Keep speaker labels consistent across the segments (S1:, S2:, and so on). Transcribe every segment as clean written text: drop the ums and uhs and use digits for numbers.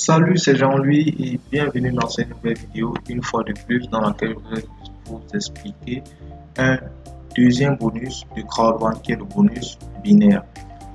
S1: Salut, c'est Jean-Louis et bienvenue dans cette nouvelle vidéo, une fois de plus, dans laquelle je vais vous expliquer un deuxième bonus de Crowd1 qui est le bonus binaire.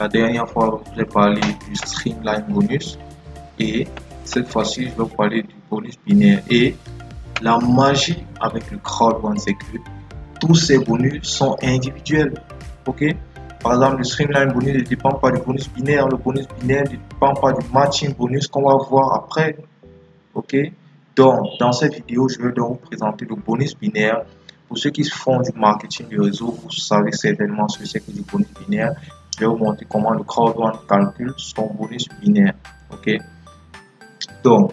S1: La dernière fois, je vous ai parlé du Streamline bonus et cette fois-ci, je vais vous parler du bonus binaire. Et la magie avec le Crowd1, c'est que tous ces bonus sont individuels. Ok? Par exemple, le Streamline bonus ne dépend pas du bonus binaire. Le bonus binaire ne dépend pas du matching bonus qu'on va voir après. Ok? Donc, dans cette vidéo, je vais donc vous présenter le bonus binaire. Pour ceux qui font du marketing de réseau, vous savez certainement ce que c'est que du bonus binaire. Je vais vous montrer comment le Crowd1 calcule son bonus binaire. Ok? Donc,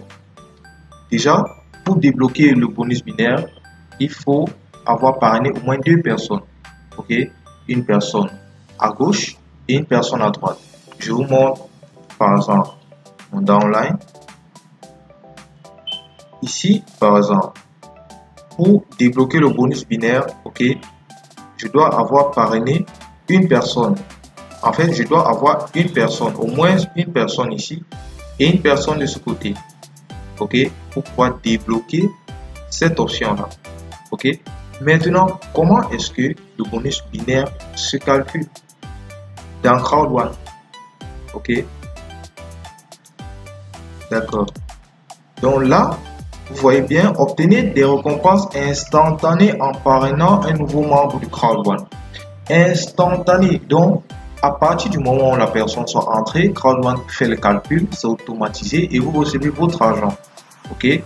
S1: déjà, pour débloquer le bonus binaire, il faut avoir parrainé au moins deux personnes. Ok? Une personne à gauche et une personne à droite. Je vous montre par exemple mon downline. Ici, par exemple, pour débloquer le bonus binaire, ok, je dois avoir parrainé une personne. En fait, je dois avoir une personne, au moins une personne ici et une personne de ce côté, ok, pour pouvoir débloquer cette option-là, ok. Maintenant, comment est-ce que le bonus binaire se calcule dans Crowd1? Ok, d'accord. Donc là, vous voyez bien, obtenir des récompenses instantanées en parrainant un nouveau membre du Crowd1. Instantané, donc à partir du moment où la personne soit entrée, Crowd1 fait le calcul, c'est automatisé et vous recevez votre argent. Ok.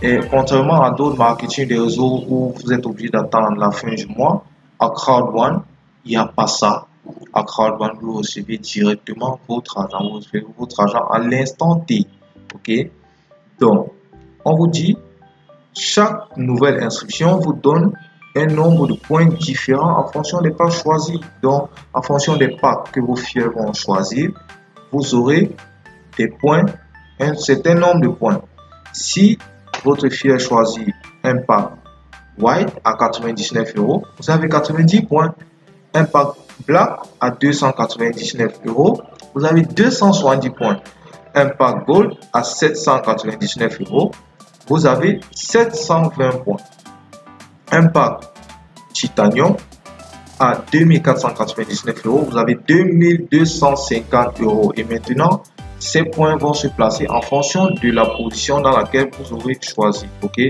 S1: Et contrairement à d'autres marketing de réseau où vous êtes obligé d'attendre la fin du mois, à Crowd1, il n'y a pas ça. À Crowd1, vous recevez directement votre argent. Vous recevez votre argent à l'instant T. Ok. Donc, on vous dit, chaque nouvelle inscription vous donne un nombre de points différents en fonction des packs choisis. Donc, en fonction des packs que vos fidèles vont choisir, vous aurez des points, un certain nombre de points. Si votre fidèle choisit un pack white à 99 €, vous avez 90 points. Un pack black à 299 €, vous avez 270 points. Un pack gold à 799 €, vous avez 720 points. Un pack titanium à 2499 €, vous avez 2250 €. Et maintenant, ces points vont se placer en fonction de la position dans laquelle vous aurez choisi. Ok,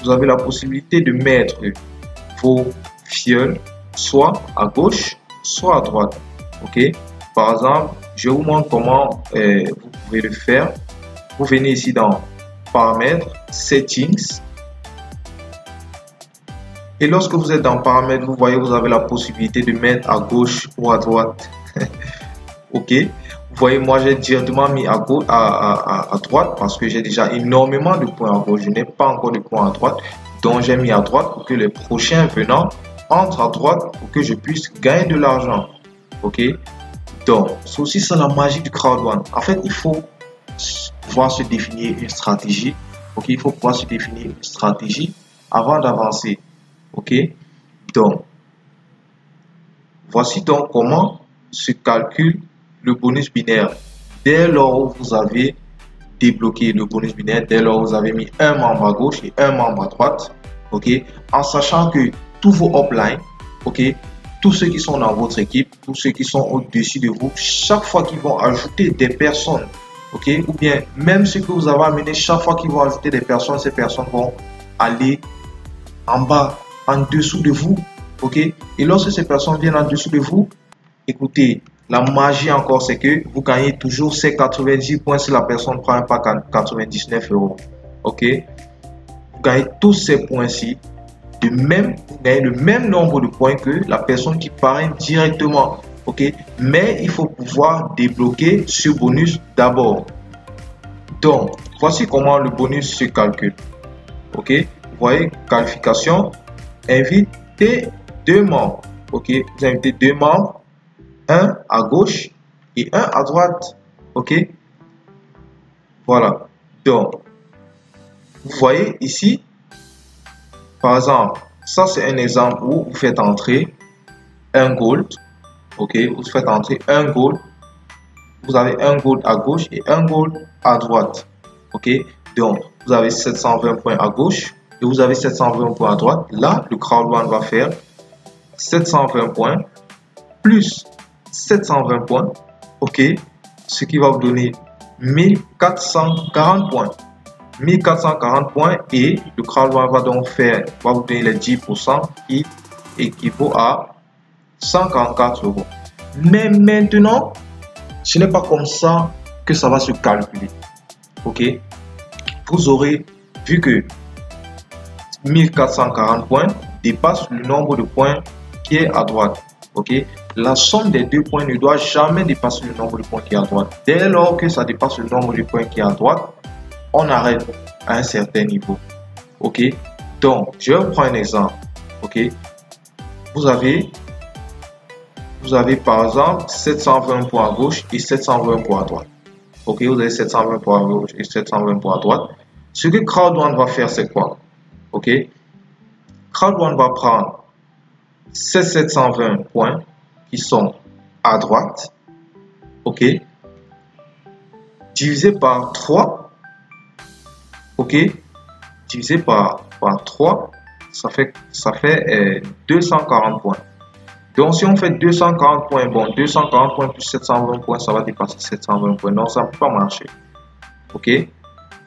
S1: vous avez la possibilité de mettre vos fioles soit à gauche, soit à droite. Ok, par exemple, je vous montre comment vous pouvez le faire. Vous venez ici dans Paramètres, Settings. Et lorsque vous êtes dans Paramètres, vous voyez, vous avez la possibilité de mettre à gauche ou à droite. Ok. Vous voyez, moi j'ai directement mis à gauche, à droite parce que j'ai déjà énormément de points à gauche. Je n'ai pas encore de points à droite. Donc j'ai mis à droite pour que les prochains venants entrent à droite pour que je puisse gagner de l'argent. Ok. Donc, ceci c'est la magie du Crowd1. En fait, il faut pouvoir se définir une stratégie. Ok. Il faut pouvoir se définir une stratégie avant d'avancer. Ok. Donc, voici donc comment se calcule le bonus binaire. Dès lors où vous avez débloqué le bonus binaire, dès lors où vous avez mis un membre à gauche et un membre à droite, ok, en sachant que tous vos uplines, ok, tous ceux qui sont dans votre équipe, tous ceux qui sont au-dessus de vous, chaque fois qu'ils vont ajouter des personnes, ok, ou bien même ceux que vous avez amené, chaque fois qu'ils vont ajouter des personnes, ces personnes vont aller en bas, en dessous de vous, ok. Et lorsque ces personnes viennent en dessous de vous, écoutez, la magie encore, c'est que vous gagnez toujours ces 90 points si la personne prend un pack à 99 €. Ok? Vous gagnez tous ces points-ci. Vous gagnez le même nombre de points que la personne qui parraine directement. Ok? Mais il faut pouvoir débloquer ce bonus d'abord. Donc, voici comment le bonus se calcule. Ok? Vous voyez, qualification, invitez deux membres. Ok? Vous invitez deux membres. Un à gauche et un à droite. Ok, voilà. Donc, vous voyez ici, par exemple, ça c'est un exemple où vous faites entrer un gold. Ok, vous faites entrer un gold. Vous avez un gold à gauche et un gold à droite. Ok, donc vous avez 720 points à gauche et vous avez 720 points à droite. Là, le crowd one va faire 720 points plus 720 points, ok, ce qui va vous donner 1440 points. 1440 points et le crowd one va donc va vous donner les 10% qui équivaut à 144 euros. Mais maintenant, ce n'est pas comme ça que ça va se calculer. Ok, vous aurez vu que 1440 points dépasse le nombre de points qui est à droite. Ok, la somme des deux points ne doit jamais dépasser le nombre de points qui est à droite. Dès lors que ça dépasse le nombre de points qui est à droite, on arrête à un certain niveau. Ok, donc je vais prendre un exemple. Ok, vous avez par exemple 720 points à gauche et 720 points à droite. Ok, vous avez 720 points à gauche et 720 points à droite. Ce que crowd one va faire, c'est quoi? Ok, crowd one va prendre ces 720 points qui sont à droite, ok, divisé par 3, ok, divisé par 3, ça fait 240 points. Donc si on fait 240 points, bon, 240 points plus 720 points, ça va dépasser 720 points, donc ça ne peut pas marcher. Ok,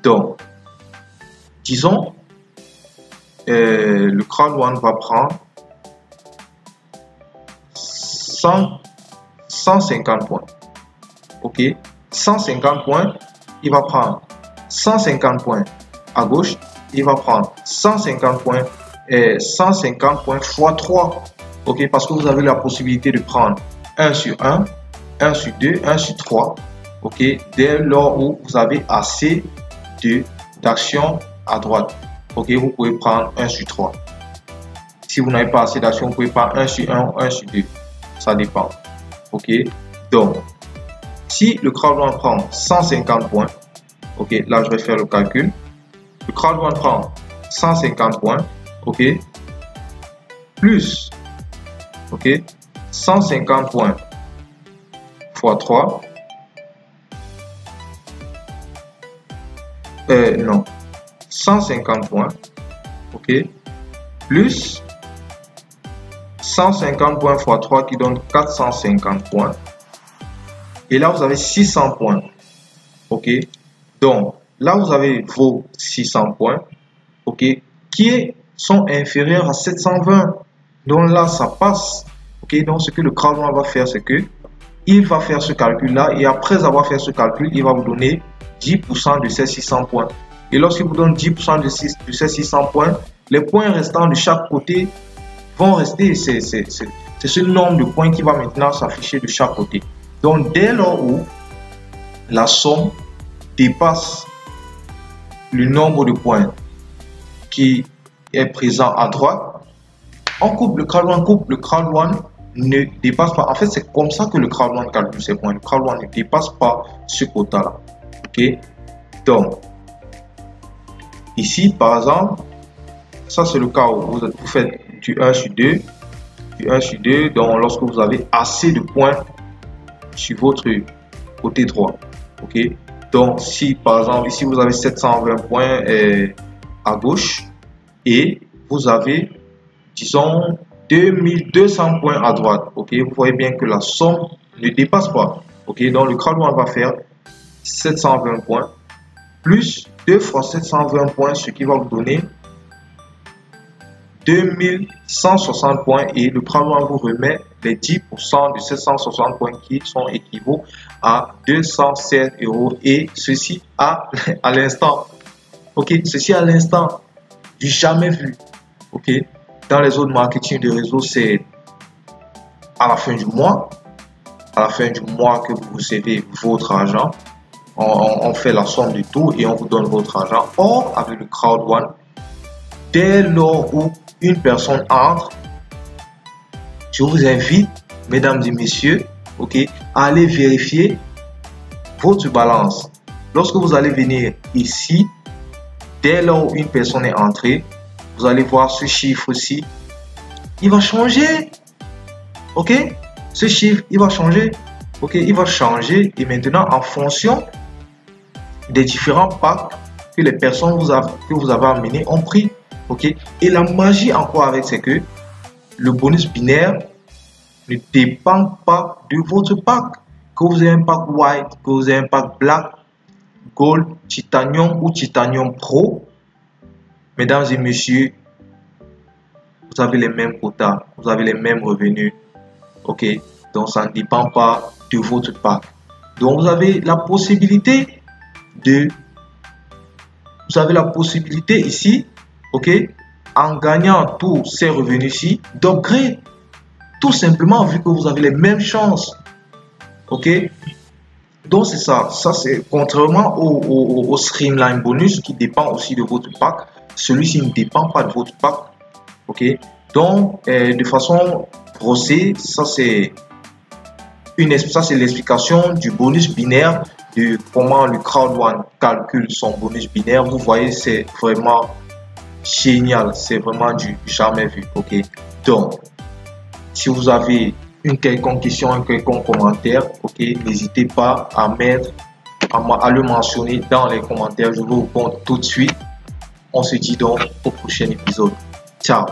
S1: donc disons le crowd one va prendre 150 points. Ok, 150 points, il va prendre 150 points à gauche, il va prendre 150 points et 150 points fois 3. Ok, parce que vous avez la possibilité de prendre 1 sur 1, 1 sur 2, 1 sur 3. Ok, dès lors où vous avez assez d'actions à droite. Ok, vous pouvez prendre 1 sur 3. Si vous n'avez pas assez d'actions, vous pouvez prendre 1 sur 1 ou 1 sur 2. Ça dépend. Ok, donc si le crowd one prend 150 points, ok, là je vais faire le calcul. Le crowd one prend 150 points, ok, plus, ok, 150 points fois 3, non, 150 points, ok, plus 150 points fois 3 qui donne 450 points. Et là, vous avez 600 points. Ok. Donc, là, vous avez vos 600 points. Ok. Qui sont inférieurs à 720. Donc là, ça passe. Ok. Donc, ce que le crowd one va faire, c'est que il va faire ce calcul-là. Et après avoir fait ce calcul, il va vous donner 10% de ces 600 points. Et lorsqu'il vous donne 10% de ces 600 points, les points restants de chaque côté vont rester. C'est ce nombre de points qui va maintenant s'afficher de chaque côté. Donc, dès lors où la somme dépasse le nombre de points qui est présent à droite, on coupe le crowd one, le crowd one ne dépasse pas. En fait, c'est comme ça que le crowd one calcule ses points. Le crowd one ne dépasse pas ce quota-là. Ok? Donc, ici, par exemple, ça c'est le cas où vous faites du 1 sur 2, du 1 sur 2, donc lorsque vous avez assez de points sur votre côté droit. Ok, donc si par exemple ici vous avez 720 points à gauche et vous avez disons 2200 points à droite. Ok, vous voyez bien que la somme ne dépasse pas. Ok, donc le crowd one va faire 720 points plus 2 fois 720 points, ce qui va vous donner 2160 points, et le crowd one vous remet les 10% de 760 points qui sont équivaut à 207 euros, et ceci à l'instant. Ok, ceci à l'instant, du jamais vu. Ok, dans les autres marketing de réseau, c'est à la fin du mois. À la fin du mois que vous recevez votre argent, on fait la somme de tout et on vous donne votre argent. Or, avec le crowd one, dès lors où une personne entre, je vous invite, mesdames et messieurs, ok, à aller vérifier votre balance. Lorsque vous allez venir ici, dès lors où une personne est entrée, vous allez voir ce chiffre-ci, il va changer. Ok, ce chiffre, il va changer. Ok, il va changer, et maintenant en fonction des différents packs que les personnes que vous avez amenés ont pris. Ok, et la magie encore avec, c'est que le bonus binaire ne dépend pas de votre pack. Que vous ayez un pack white, que vous ayez un pack black, gold, titanium ou titanium pro, mesdames et messieurs, vous avez les mêmes quotas, vous avez les mêmes revenus. Ok, donc ça ne dépend pas de votre pack. Donc vous avez la possibilité ici, ok, en gagnant tous ces revenus-ci, d'upgrade. Tout simplement, vu que vous avez les mêmes chances. Ok, donc c'est ça. Ça, c'est contrairement au streamline bonus qui dépend aussi de votre pack. Celui-ci ne dépend pas de votre pack. Ok, donc de façon grossière, ça c'est l'explication du bonus binaire, de comment le Crowd One calcule son bonus binaire. Vous voyez, c'est vraiment génial, c'est vraiment du jamais vu. Ok, donc si vous avez une quelconque question, un quelconque commentaire, ok, n'hésitez pas à le mentionner dans les commentaires. Je vous répondre tout de suite. On se dit donc au prochain épisode. Ciao.